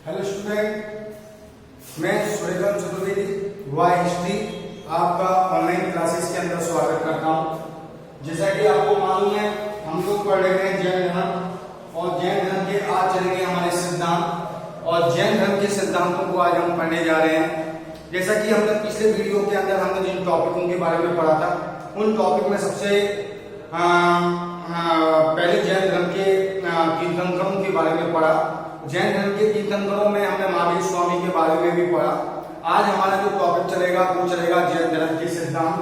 Hello student, मैं Suryakant Chaturvedi Y history आपका online classes के अंदर स्वागत करता हूं। जैसा कि आपको मालूम है, हम लोग पढ़ रहे हैं जैन धर्म और जैन धर्म के आज चलेंगे हमारे सिद्धांत और जैन धर्म के सिद्धांतों को आज हम पढ़ने जा रहे हैं। जैसा कि हमने पिछले वीडियो के अंदर हमने जिन टॉपिकों के बारे में पढ़ा था, उन टॉपिक में सबसे पहले जैन धर्म के तीर्थंकरों के बारे में पढ़ा। जैन धर्म के तीर्थंकरों में हमने महावीर स्वामी के बारे में भी पढ़ा। आज हमारा जो टॉपिक चलेगा वो चलेगा जैन धर्म के सिद्धांत।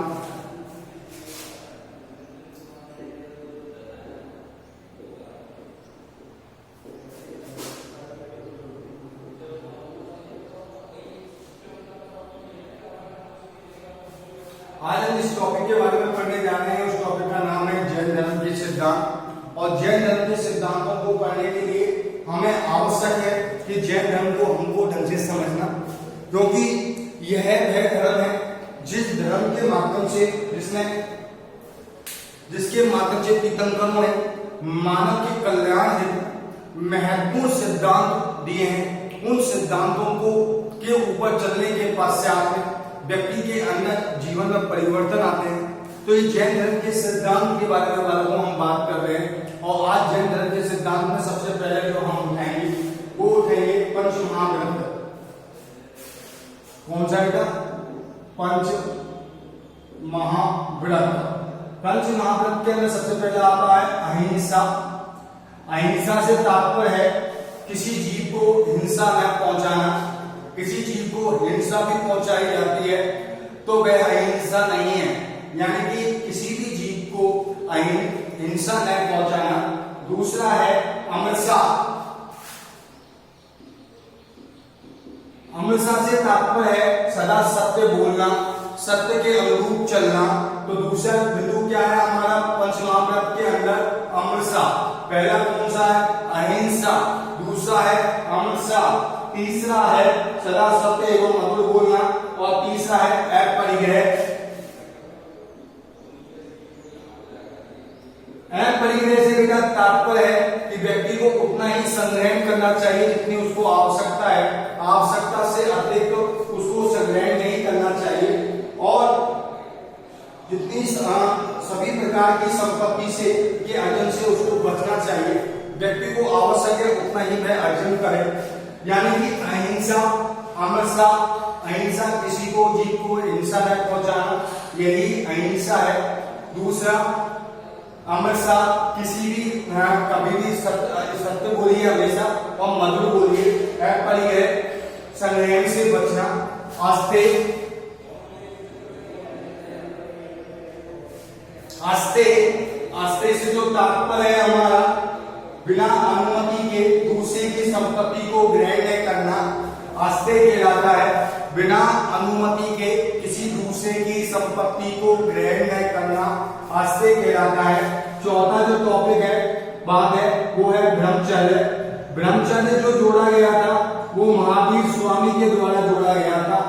आज हम इस टॉपिक के बारे में पढ़ने जा रहे हैं। उस टॉपिक का नाम है जैन धर्म के सिद्धांत। और जैन धर्म के सिद्धांतों को पढ़ने के लिए हमें आवश्यक है कि जैन धर्म को हमको ढंग से समझना, क्योंकि यह वह धर्म है जिस धर्म के माध्यम से जिसके माध्यम से तीर्थंकरों ने मानव के कल्याण हेतु महत्वपूर्ण सिद्धांत दिए हैं। उन सिद्धांतों को के ऊपर चलने के पश्चात में व्यक्ति के अंदर जीवन में परिवर्तन आते हैं। तो ये जैन धर्म के सिद्धांत के बारे में हम बात कर रहे हैं। और आज जैन धर्म के सिद्धांत में सबसे पहले जो हम उठाएंगे वो उठाएंगे पंच महाव्रत। कौन सा बेटा? पंच महाव्रत। पंच महाव्रत के अंदर सबसे पहले आता है अहिंसा। अहिंसा से तात्पर्य है किसी जीव को हिंसा न पहुंचाना। किसी जीव को हिंसा भी पहुंचाई जाती है तो वह अहिंसा नहीं है, यानी कि किसी भी जीव को हिंसा न पहुंचाना। दूसरा है अमरसा। अमरसा से तात्पर्य है सदा सत्य बोलना, सत्य के अनुरूप चलना। तो दूसरा बिंदु क्या है हमारा पंच महाव्रत के अंदर? अमरसा। पहला कौन सा है? अहिंसा। दूसरा है अमरसा। तीसरा है सदा सत्य एवं मधुर बोलना और तीसरा है अपरिग्रह। अपरिग्रह से बेटा तात्पर्य है कि व्यक्ति को उतना ही संग्रहण करना चाहिए जितनी उसको आवश्यकता है। आवश्यकता से अतिरिक्त उसको संग्रहण नहीं करना चाहिए और जितनी सभी प्रकार की संपत्ति से के अर्जन से उसको बचना चाहिए। व्यक्ति को आवश्यक है उतना ही वह अर्जन करे, यानी कि अहिंसा, अमरसा। अहिंसा किसी को जीव को हिंसा न पहुंचाना, यही अहिंसा है। दूसरा अमरसा, किसी भी कभी भी सत्य बोलिए हमेशा और मधुर बोलिए। अपरिग्रह, संग्रहण से बचना। आस्ते, आस्ते, आस्ते से जो तात्पर्य है हमारा बिना अनुमति के दूसरे की संपत्ति को ग्रहण नहीं करना, आस्ते कहलाता है। बिना अनुमति के किसी दूसरे की संपत्ति को ग्रहण नहीं करना आस्ते कहलाता है। चौथा जो टॉपिक है बात है वो है ब्रह्मचर्य। ब्रह्मचर्य जो जोड़ा गया था वो महावीर स्वामी के द्वारा जोड़ा गया था।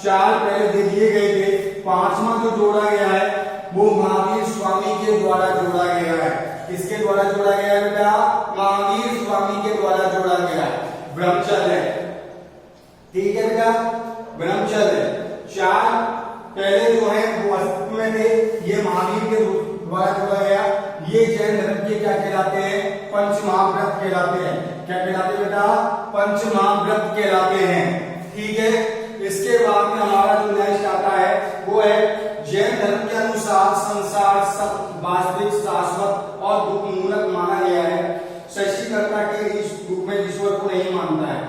चार पहले दे दिए गए थे, पांचवा जो जोड़ा गया है वो महावीर स्वामी के द्वारा जोड़ा गया है। किसके द्वारा जोड़ा गया है बेटा? महावीर स्वामी के द्वारा जोड़ा गया है ब्रह्मचर्य। ठीक है बेटा, ब्रह्मचर्य। चार पहले जो है वो अस्तित्व में थे, ये महावीर के द्वारा जोड़ा गया। ये जैन धर्म के क्या कहलाते हैं? पंच महाव्रत कहलाते हैं। क्या कहलाते हैं बेटा? पंच महाव्रत कहलाते हैं। ठीक है, इसके बाद में हमारा जो नेक्स्ट आता है वो है जैन धर्म के अनुसार संसार वास्तविक, शाश्वत और दुख मूलक माना गया है। सृष्टिकर्ता के इस रूप में ईश्वर को नहीं मानता है।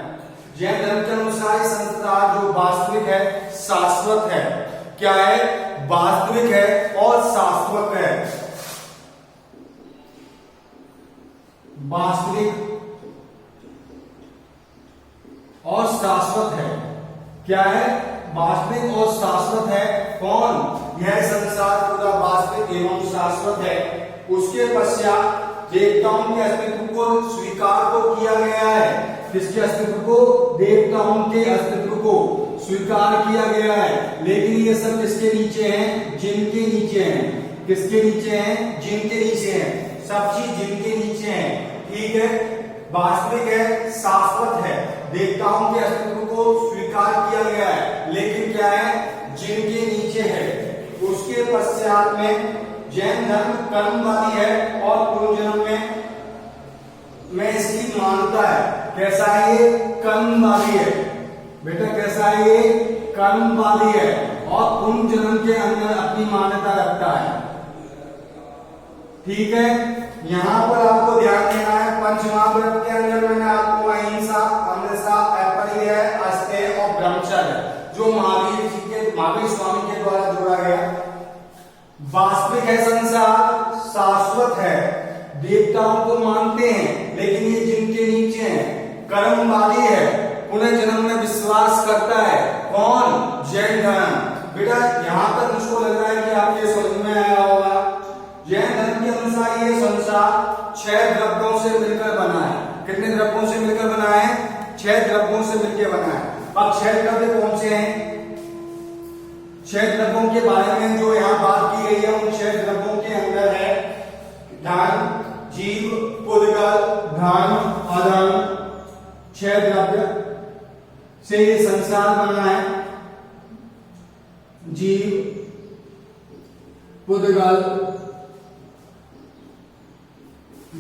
जैन धर्म के अनुसार संसार जो वास्तविक है, शाश्वत है। क्या है? वास्तविक है और शाश्वत है। वास्तविक और शाश्वत है। क्या है? वास्तविक और शाश्वत है। कौन? यह संसार पूरा वास्तविक एवं शाश्वत है। उसके पश्चात देवताओं के अस्तित्व को स्वीकार तो किया गया है। किसके अस्तित्व को? देवताओं के अस्तित्व को स्वीकार किया गया है। लेकिन ये सब किसके नीचे हैं? जिनके नीचे हैं। किसके नीचे हैं? जिनके नीचे हैं। सब चीज जिनके नीचे हैं। ठीक है, वास्तविक है, शाश्वत है, देवताओं के अस्तित्व को स्वीकार किया गया है, लेकिन क्या है, जिनके नीचे है। उसके पश्चात में जैन धर्म कर्मवादी है और पुनर्जन्म में इसकी मान्यता है। कैसा है ये? कर्मवादी है बेटा। कैसा है ये? कर्मवादी है और पुनर्जन्म के अंदर अपनी मान्यता रखता है। ठीक है, यहां पर आपको ध्यान देना है, पंचमहाव्रत के अंदर मैंने आपको अहिंसा, अमृता, अपरिग्रह, अस्तेय और ब्रह्मचर्य जो महावीर स्वामी के द्वारा जोड़ा गया। वास्तविक है संसार, शाश्वत है, देवताओं को मानते हैं, लेकिन ये जिनके नीचे हैं। कर्मवादी है, पुनर्जन्म में विश्वास करता है। कौन? जैन धर्म। बेटा यहां तक मुझको लग रहा है कि आपके समझ में आया होगा। जैन धर्म के अनुसार ये संसार 6 द्रव्यों से मिलकर बना है। कितने द्रव्यों से मिलकर बना है? 6 द्रव्यों से मिलकर बना है। अब 6 द्रव्य कौन से हैं? 6 द्रव्यों के बारे में जो यहाँ बात की गई है, उन 6 द्रव्यों के अंदर है धन, जीव, पुद्गल, धर्म, अधर्म। 6 द्रव्य से ये संसार बना है। जीव, पुद्गल,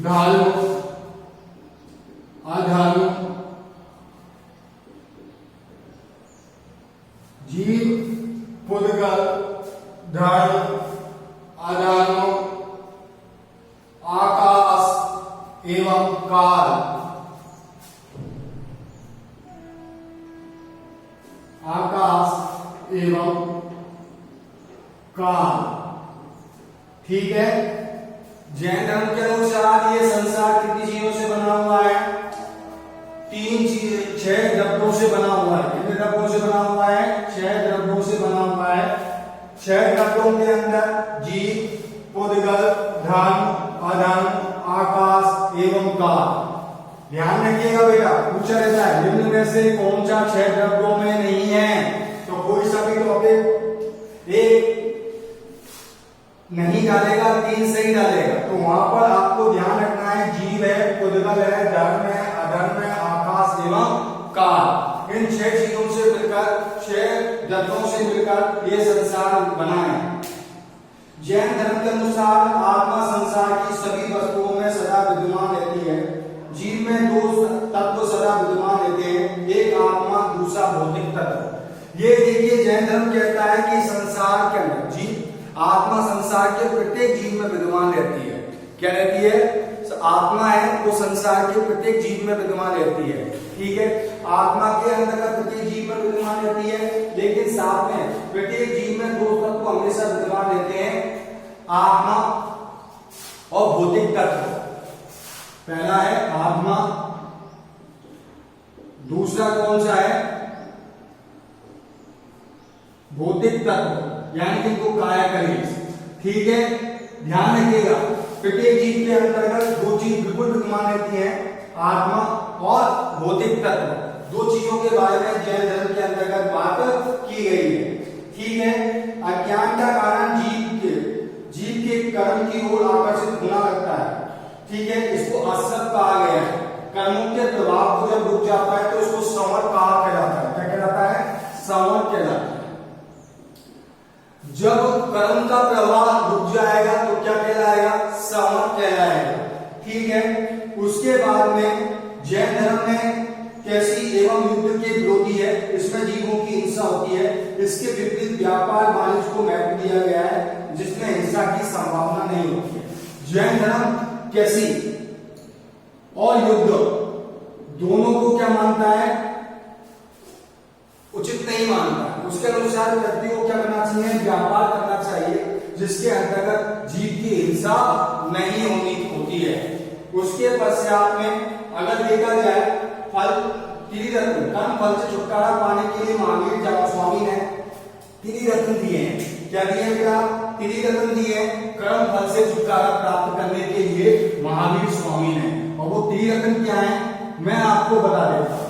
धर्म, अधर्म। जीव, पुद्गल, धर्म, अधर्म, आकाश एवं काल। आकाश एवं काल। ठीक है, जैन धर्म के अनुसार ये संसार कितनी चीजों से बना हुआ है? 3 चीज, 6 द्रव्यों से बना हुआ है। कितने द्रव्यों से बना हुआ है? 6 द्रव्यों से बना हुआ है। 6 द्रव्यों के अंदर जीव, पुद्गल, धर्म, अधर्म, आकाश एवं काल। ध्यान रखिएगा बेटा, पूछा रहता है निम्न में से कौन सा 6 द्रव्यों में नहीं है? तो कोई सा भी टॉपिक एक नहीं डालेगा, 3 सही डालेगा। तो वहां पर आपको ध्यान रखना है, जीव है, पुद्गल है, धर्म है, अधर्म है, आकाश एवं काल। इन 6 चीजों से मिलकर, 6 द्रव्यों से मिलकर ये संसार बना है। जैन धर्म के अनुसार आत्मा संसार की सभी वस्तुओं में सदा विद्यमान रहती है। जीव में 2 तत्व सदा विद्यमान रहते हैं, एक आत्मा, दूसरा भौतिक तत्व। ये देखिए, जैन धर्म कहता है कि संसार के अंदर जीव, आत्मा संसार के प्रत्येक जीव में विद्यमान रहती है। क्या रहती है? आत्मा है वो संसार के प्रत्येक जीव में विद्यमान रहती है। ठीक है, आत्मा के अंतर्गत प्रत्येक जीव में विद्यमान रहती है, लेकिन साथ में प्रत्येक जीव में 2 तत्व हमेशा विद्यमान रहते हैं, आत्मा और भौतिक तत्व। पहला है आत्मा, दूसरा कौन सा है? भौतिक तत्व, यानी कि इनको काया करें। ठीक है, ध्यान रखिएगा, प्रत्येक जीव के अंतर्गत 2 चीज बिल्कुल विद्यमान रहती है, आत्मा और भौतिक तत्व। 2 चीजों के बारे में जैन धर्म के अंतर्गत बात की गई है। ठीक है, अज्ञान का कारण जीव के कर्म की ओर आकर्षित होना लगता है। ठीक है, इसको असत कहा गया है। कर्मों के प्रभाव को जब रुक जाता है तो इसको संवर कहा कहलाता है। क्या कहलाता है? संवर कहलाता है। जब कर्म का प्रवाह रुक जाएगा तो क्या कहलाएगा? संवर कहलाएगा। ठीक है, उसके बाद में जैन धर्म में कैसी एवं युद्ध के विरोधी है, इसमें जीवों की हिंसा होती है। इसके विपरीत व्यापार वाणिज्य को महत्व दिया गया है, जिसमें हिंसा की संभावना नहीं होती है। जैन धर्म कैसी और युद्ध दोनों को क्या मानता है? उचित नहीं मानता है। उसके अनुसार व्यक्ति को क्या करना चाहिए? व्यापार करना चाहिए, जिसके अंतर्गत जीव की हिंसा नहीं होती है। उसके पश्चात में अगर देखा जाए, फल त्रिरत्न, कर्म फल से छुटकारा पाने के लिए महावीर स्वामी ने त्रिरत्न दिए हैं। क्या दिए बेटा? त्रिरत्न दिए, कर्म फल से छुटकारा प्राप्त करने के लिए महावीर स्वामी ने। और वो त्रिरत्न क्या है, मैं आपको बता देता हूं।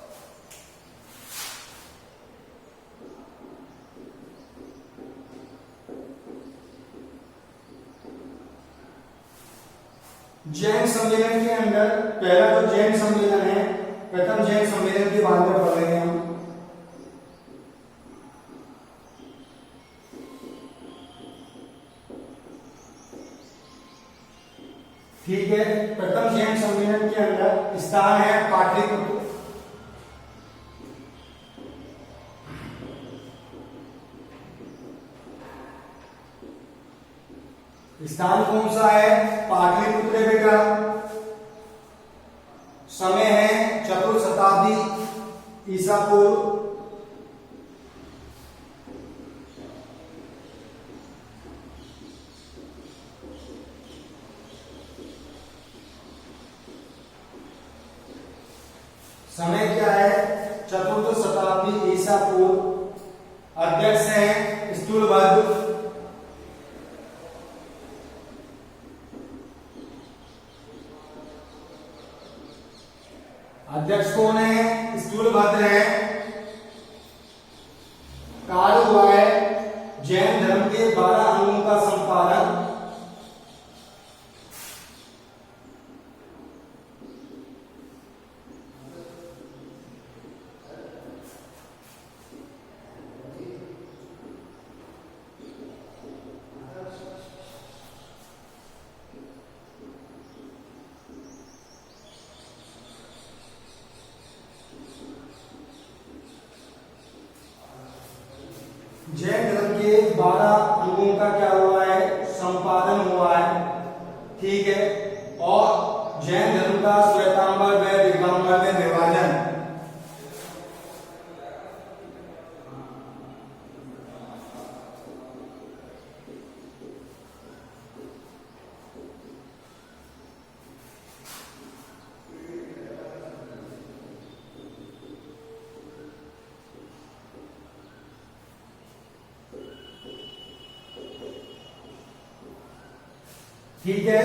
जैन सम्मेलन के अंदर पहला जो जैन सम्मेलन है, प्रथम जैन सम्मेलन के बारे में पढ़ रहे हैं हम। ठीक है, प्रथम जैन सम्मेलन के अंदर स्थान है पाटलिपुत्र। स्थान कौन सा है? पाटलिपुत्र बेटा। समय है चतुर्थ शताब्दी ईसा पूर्व। समय क्या है? चतुर्थ शताब्दी ईसा पूर्व। अध्यक्ष है स्थूलभद्र। अध्यक्ष कौन है? स्थूलभद्र है। कार्य हुआ है जैन धर्म के 12 अंगों का संपादन। जैन धर्म के 12 अंगों का क्या हुआ है? संपादन हुआ है। ठीक है, और जैन धर्म का श्वेतांबर व दिगंबर में विभाजन। ठीक है,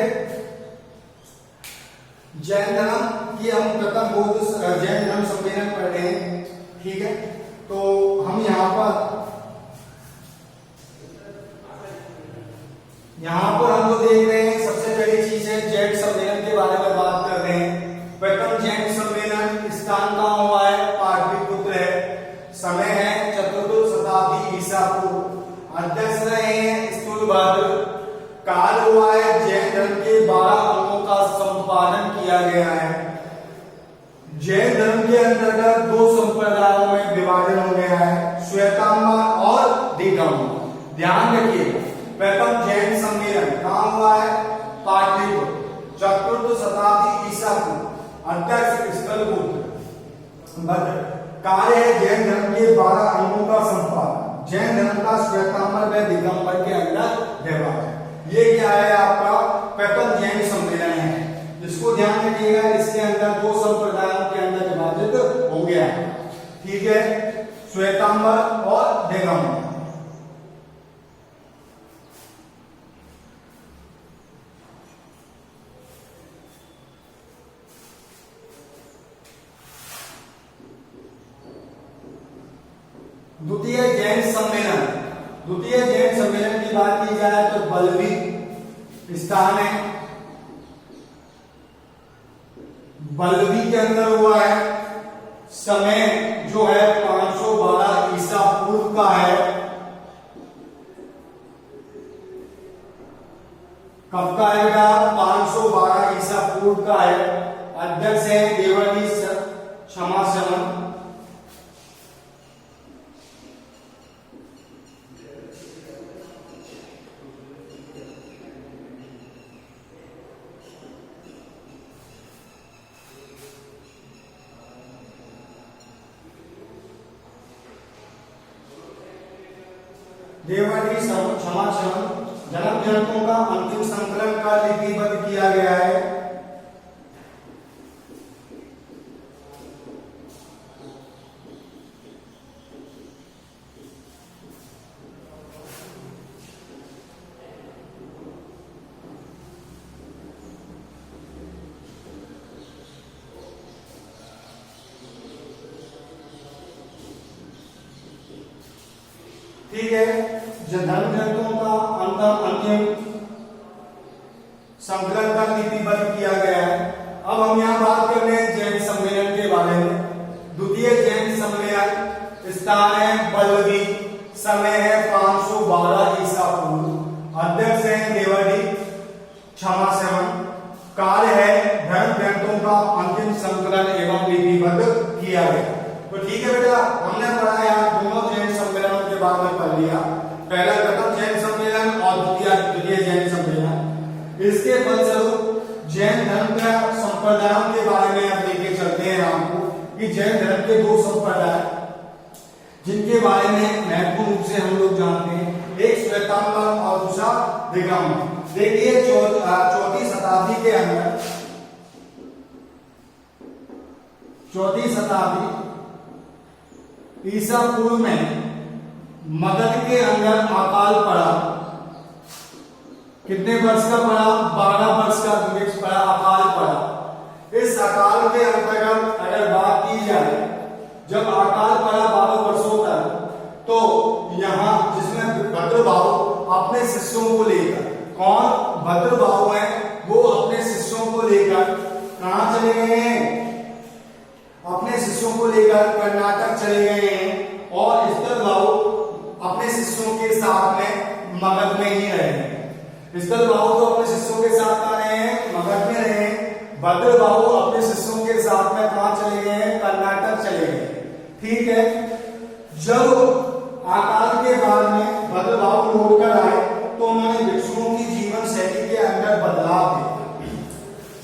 जैन धर्म की हम प्रथम बौद्ध जैन धर्म सम्मेलन पढ़ रहे हैं। ठीक है, तो हम यहाँ पर हम जो देख रहे हैं, सबसे पहली चीज है जैन सम्मेलन के बारे में बात कर रहे हैं। प्रथम जैन सम्मेलन स्थान कहाँ हुआ है? पाटलिपुत्र है। समय है चतुर्थ शताब्दी ईसा पूर्व। अध्यक्ष रहे हैं स्थूलभद्र। काल हुआ है जैन धर्म के 12 अंगों का संपादन किया गया है। जैन धर्म के अंतर्गत 2 संप्रदायों में विभाजन हो गया है, श्वेतांबर और दिगंबर। ध्यान रखिए, प्रथम जैन सम्मेलन कहाँ हुआ है? पाटलिपुत्र। चतुर्थ शताब्दी ईसा पूर्व। अध्यक्ष स्थूलभद्र। कार्य है जैन धर्म के 12 अंगों का संपादन। जैन धर्म का श्वेतांबर व दिगंबर के अंदर विभाजन। ये क्या है? आपका प्रथम जैन सम्मेलन है। इसको ध्यान रखिएगा, इसके अंदर 2 संप्रदायों के अंदर विभाजित हो गया है। ठीक है, श्वेतांबर और दिगंबर। द्वितीय जैन सम्मेलन। द्वितीय जैन सम्मेलन की बात की जाए तो बल्लवी स्थान है। बल्लवी के अंदर हुआ है। समय जो है 512 ईसा पूर्व का है। कब का है? 512 ईसा पूर्व का है। अध्यक्ष है देवर्षि क्षमाश्रमण। देवर्षि क्षमाश्रमण। जन्म जनकों का अंतिम संकलन का लिपिबद्ध किया गया है। ठीक है, धर्म ग्रंथों का अंतिम संकलन का अनुसार लिपिबद्ध किया गया है। अब हम यहाँ बात कर रहे हैं जैन सम्मेलन के बारे में। द्वितीय जैन सम्मेलन, स्थान है बल्लवी, समय है 512 ईसा पूर्व, अध्यक्ष है देवडी क्षमा सेवन, कार्य है धर्म ग्रंथों का अंतिम संकलन एवं लिपिबद्ध किया गया। तो ठीक है बेटा, हमने पढ़ा यार दोनों जैन सम्मेलनों के बारे में पढ़ लिया, पहला प्रथम जैन सम्मेलन और द्वितीय जैन सम्मेलन। इसके फलस्वरूप जैन धर्म का संप्रदायों के बारे में आप लेके चलते हैं आपको कि जैन धर्म के दो संप्रदाय जिनके बारे में महत्वपूर्ण रूप से हम लोग जानते हैं, एक श्वेतांबर और दूसरा दिगंबर। देखिए चौथी शताब्दी के अंदर, चौथी शताब्दी ईसा पूर्व में मगध के अंदर अकाल पड़ा। कितने वर्ष का पड़ा? 12 वर्ष का दुर्भिक्ष पड़ा, अकाल पड़ा। इस अकाल के अंतर्गत अगर बात की जाए, जब अकाल पड़ा 12 वर्षों तक, तो यहाँ जिसमें भद्रबाहु अपने शिष्यों को लेकर, कौन भद्रबाहु है, वो अपने शिष्यों को लेकर कहां चले गए हैं? अपने शिष्यों को लेकर कर्नाटक चले गए हैं और स्थलबाहु अपने शिष्यों के साथ में मगध में ही रहे। स्थलबाहु तो अपने शिष्यों के साथ कहां रहे हैं? मगध में रहे। भद्रबाहु अपने शिष्यों के साथ में कहां चले गए हैं? कर्नाटक चले गए। ठीक है, जब अकाल के बाद में भद्रबाहु लौट कर आए तो उन्होंने भिक्षुओं की जीवन शैली के अंदर बदलाव देखा।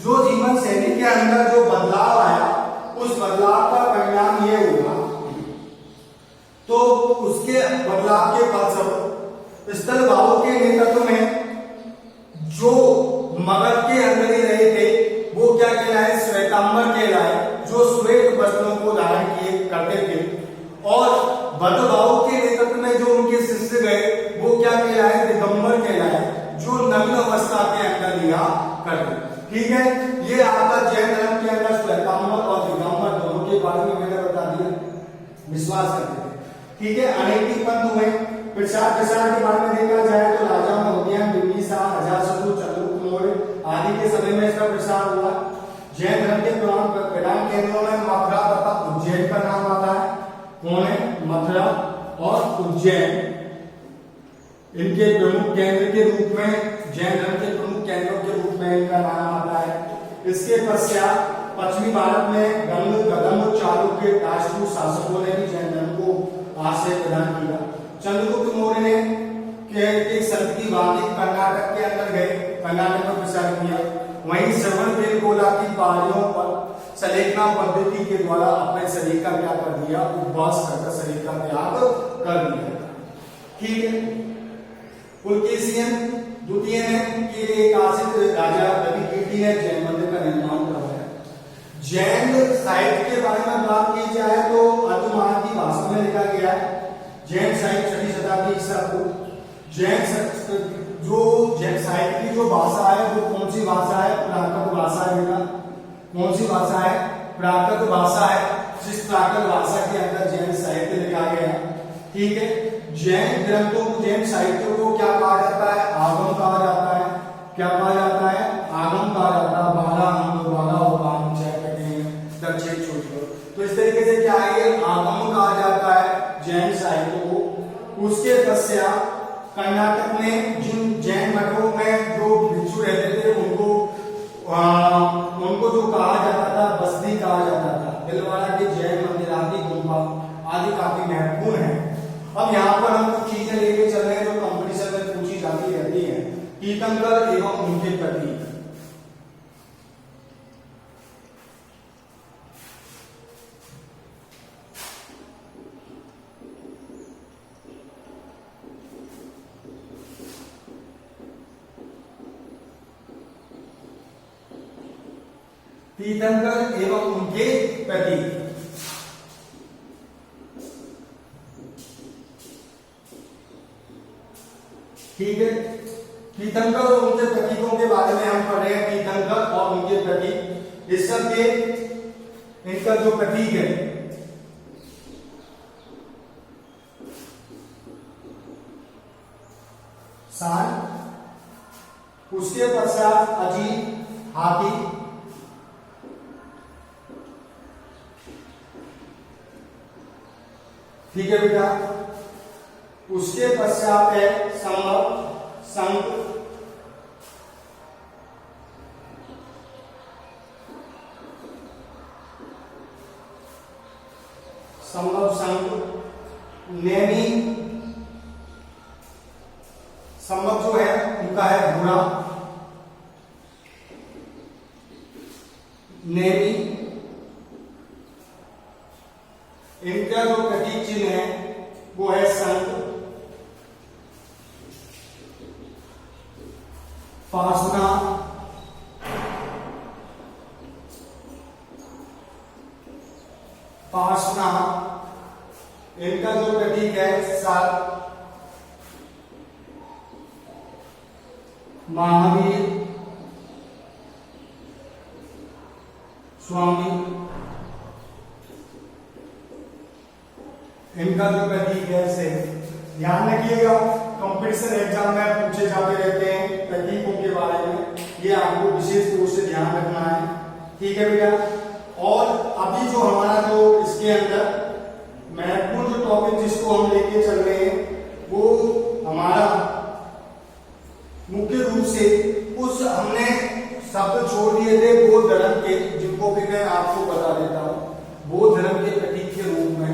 जो जीवन शैली के अंदर जो बदलाव आया, उस बदलाव का परिणाम ये हुआ, तो उसके बदलाव के फलस्वरूप स्थलबाहु के नेतृत्व में जो मगध के अंदर ही रहे थे वो क्या कहलाए? श्वेतांबर कहलाए, जो श्वेत वस्त्रों को धारण किए करते थे। और भद्रबाहु के नेतृत्व में जो उनके शिष्य गए वो क्या कहलाए? दिगंबर कहलाए, जो नग्न अवस्था के अंदर लिया करते। ठीक है, ये आपका जैन धर्म के अंदर श्वेतांबर और दिगंबर दोनों के बारे में मैंने बता दिया, विश्वास करते थे। ठीक है, अनेक पंथ हुए। प्रसार के बारे में देखा जाए तो राजा मौर्य, बिंबिसार, अजातशत्रु, चंद्रगुप्त मौर्य आदि के समय में इसका प्रसार हुआ। जैन धर्म के प्रधान केंद्रों में मथुरा तथा उज्जैन का नाम आता है। कौन है? मथुरा और उज्जैन इनके प्रमुख केंद्र के रूप में, जैन धर्म के प्रमुख केंद्रों के रूप में इनका नाम आता है। इसके पश्चात पश्चिमी भारत में गंग चालुक्य राजपूत शासकों ने भी जैन धर्म को आश्रय प्रदान किया। चंद्रगुप्त मौर्य ने एक संत की वाणी कर्नाटक के अंदर गए, कर्नाटक में प्रचार किया। वहीं श्रवणबेलगोला की पहाड़ियों पर सलेखना पद्धति के द्वारा अपने शरीर का क्या कर दिया? उपवास करके शरीर का त्याग कर दिया। ठीक है, पुलकेशियन द्वितीय ने कि एक आश्रित राजा रविकीर्ति ने जैन मंदिर का निर्माण करवाया। जैन साहित्य के बारे में बात की जाए तो अतिमानवी भाषा में लिखा गया है। जैन साहित्य 6वीं शताब्दी ईसा पूर्व। जैन साहित्य की जो भाषा है वो कौन सी भाषा है? प्राकृत भाषा है बेटा। कौन सी भाषा है? प्राकृत भाषा है, जिस प्राकृत भाषा के अंदर जैन साहित्य लिखा गया है। ठीक है, जैन ग्रंथों को, जैन साहित्य को क्या कहा जाता है? आगम कहा जाता है। क्या कहा जाता है? आगम कहा जाता है। 12 उपागम कहते हैं, दक्षिण छोड़। तो इस तरीके से क्या है? आगम कहा जाता है जैन साहित्य को। उसके पश्चात कर्नाटक में जिन जैन मठों में जो भिक्षु रहते थे उनको जो कहा जाता था बस्ती कहा जाता था। दिलवाड़ा के जैन मंदिर आदि, गुम्बा आदि काफी महत्वपूर्ण है। अब यहाँ पर हम कुछ चीजें लेके चल रहे हैं जो कंपटीशन में पूछी जाती रहती है। तीर्थंकर एवं उनके प्रतीक। तीर्थंकर एवं उनके प्रतीक। ठीक है, तीर्थंकर और उनके प्रतीकों के बारे में हम पढ़ रहे हैं। तीर्थंकर और उनके प्रतीक, इस सब के इनका जो प्रतीक है सान, उसके पश्चात अजीत, हाथी, ठीक है बेटा। उसके पश्चात है संभव, संघ, संभव संघ, नेमी, संभव जो है उनका है घोड़ा, नेमी, इनका जो प्रतीक चिन्ह है वो है शंख, फासना, फासना, इनका जो प्रतीक है सर्प, महावीर, स्वामी, इनका जो प्रतीक है से। ध्यान रखिएगा, कंपटीशन एग्जाम में पूछे जाते रहते हैं प्रतीकों के बारे में, ये आपको विशेष रूप से ध्यान रखना है, ठीक है बेटा। और अभी जो हमारा जो इसके अंदर महत्वपूर्ण जो टॉपिक जिसको हम लेके चल रहे हैं वो हमारा मुख्य रूप से उस हमने शब्द छोड़ दिए थे बौद्ध धर्म के, जिनको भी मैं आपको बता देता हूं। बौद्ध धर्म के प्रतीक के रूप में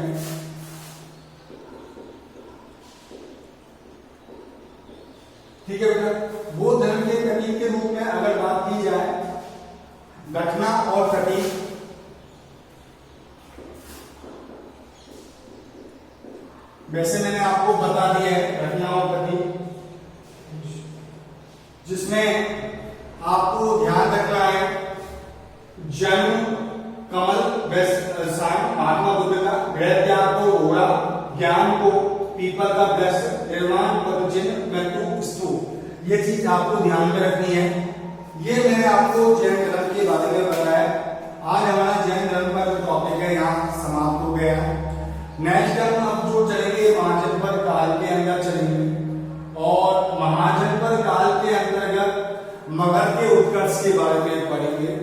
ठीक है बेटा, बौद्ध धर्म के प्रतीक के रूप में अगर बात की जाए घटना और प्रतीक, वैसे मैंने आपको बता दिया है घटना और प्रतीक, जिसमें आपको ध्यान रखना है जन्म कमल महात्मा बुद्ध का, गृह त्याग को घोड़ा, ज्ञान को पीपल का वृक्ष, निर्माण पद चिन्ह, मृत्यु स्तूप, ये चीज आपको ध्यान में रखनी है। ये मैंने आपको जैन धर्म के बारे में बताया। आज हमारा जैन धर्म का जो टॉपिक है यहाँ समाप्त हो गया है। नेक्स्ट हम अब जो चलेंगे महाजनपद काल के अंदर चलेंगे और महाजनपद काल के अंतर्गत मगध के उत्कर्ष के बारे में पढ़ेंगे।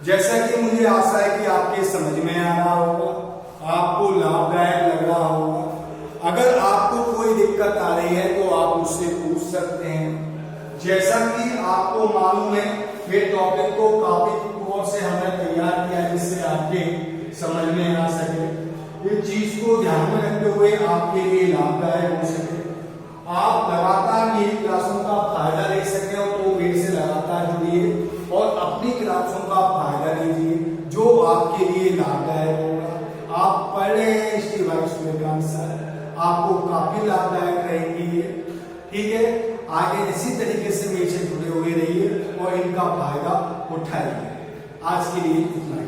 जैसा कि मुझे आशा है कि आपके समझ में आ रहा होगा, आपको लाभदायक लग रहा होगा। अगर आपको कोई दिक्कत आ रही है तो आप मुझसे पूछ सकते हैं। जैसा कि आपको मालूम है ये टॉपिक को काफी गौर से हमने तैयार किया जिससे आपके समझ में आ सके, इस चीज को ध्यान में रखते हुए आपके लिए लाभदायक हो सके, आप लगातार मेरी क्लासों का फायदा ले सके और तो मेरे से लगातार जुड़िए और अपनी क्लासों का फायदा लीजिए जो आपके लिए लाभदायक होगा। आप पढ़ रहे हैं सूर्यकांत सर, आपको काफी लाभदायक रहेंगी, ठीक है। आगे इसी तरीके से मेरे से जुड़े हुए रहिए और इनका फायदा उठाइए। आज के लिए इतना ही।